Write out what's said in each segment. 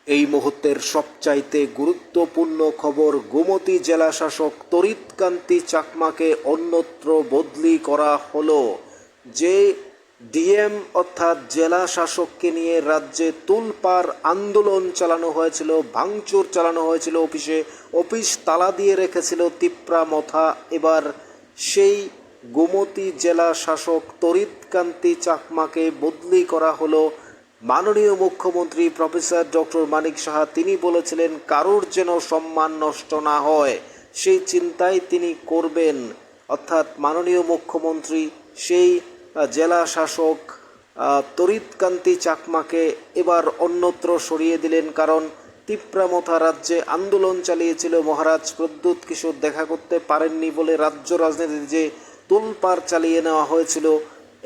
এই মুহূর্তের সবচাইতে গুরুত্বপূর্ণ খবর, গোমতী জেলা শাসক তড়িৎকান্তি চাকমাকে অন্যত্র বদলি করা হলো। যে ডিএম অর্থাৎ জেলা শাসককে নিয়ে রাজ্যে তুলপাড় আন্দোলন চালানো হয়েছিল, ভাঙচুর চালানো হয়েছিল, অফিস তালা দিয়ে রেখেছিল তিপ্রামথা, এবার সেই গোমতী জেলা শাসক তড়িৎকান্তি চাকমাকে বদলি করা হলো। মাননীয় মুখ্যমন্ত্রী প্রফেসর ডক্টর মানিক সাহা তিনি বলেছিলেন কারোর যেন সম্মান নষ্ট না হয় সেই চিন্তাই তিনি করবেন। অর্থাৎ মাননীয় মুখ্যমন্ত্রী সেই জেলা শাসক তড়িৎকান্তি চাকমাকে এবার অন্যত্র সরিয়ে দিলেন, কারণ তিপ্রামথা রাজ্যে আন্দোলন চালিয়েছিল। মহারাজ প্রদ্যুৎ কিশোর দেখা করতে পারেননি বলে রাজ্য রাজনীতিতে যে তোলপাড় চালিয়ে নেওয়া হয়েছিল,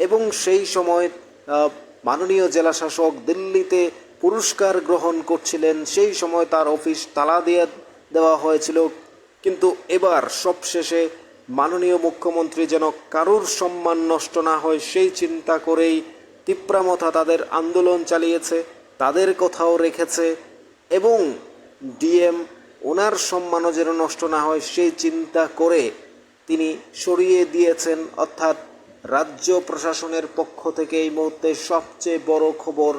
এবং সেই সময় মাননীয় জেলা শাসক দিল্লিতে পুরস্কার গ্রহণ করছিলেন, সেই সময় তার অফিস তালা দিয়ে দেওয়া হয়েছিল। কিন্তু এবার সবশেষে মাননীয় মুখ্যমন্ত্রী যেন কারোর সম্মান নষ্ট না হয় সেই চিন্তা করেই তিপ্রামথা তাদের আন্দোলন চালিয়েছে, তাদের কথাও রেখেছে, এবং ডিএম ওনার সম্মানও যেন নষ্ট না হয় সেই চিন্তা করে তিনি সরিয়ে দিয়েছেন। অর্থাৎ রাজ্য প্রশাসনের পক্ষ থেকে এই মুহূর্তে সবচেয়ে বড় খবর,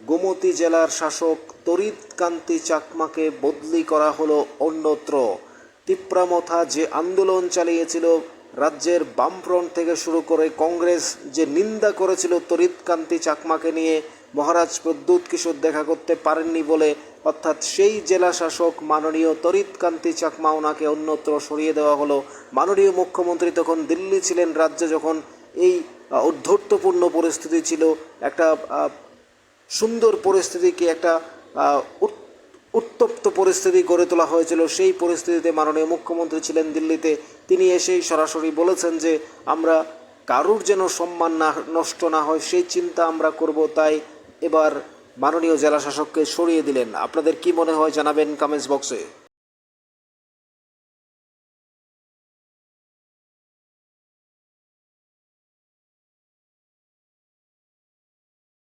গোমতী জেলার শাসক তড়িৎকান্তি চাকমাকে বদলি করা হলো অন্যত্র। তিপ্রামথা যে আন্দোলন চালিয়েছিল, রাজ্যের বামফ্রন্ট থেকে শুরু করে কংগ্রেস যে নিন্দা করেছিল তড়িৎকান্তি চাকমাকে নিয়ে, মহারাজ প্রদ্যুৎ কিশোর দেখা করতে পারেননি বলে, অর্থাৎ সেই জেলা শাসক মাননীয় তড়িৎকান্তি চাকমা ওনাকে অন্যত্র সরিয়ে দেওয়া হলো। মাননীয় মুখ্যমন্ত্রী তখন দিল্লি ছিলেন, রাজ্যে যখন এই ঔদ্ধত্যপূর্ণ পরিস্থিতি ছিল, একটা সুন্দর পরিস্থিতিকে একটা উত্তপ্ত পরিস্থিতি গড়ে তোলা হয়েছিল, সেই পরিস্থিতিতে মাননীয় মুখ্যমন্ত্রী ছিলেন দিল্লিতে। তিনি এসেই সরাসরি বলেছেন যে আমরা কারুর যেন সম্মান নষ্ট না হয় সেই চিন্তা আমরা করব, তাই এবার মাননীয় জেলা শাসককে সরিয়ে দিলেন। আপনাদের কি মনে হয় জানাবেন কমেন্টস বক্সে।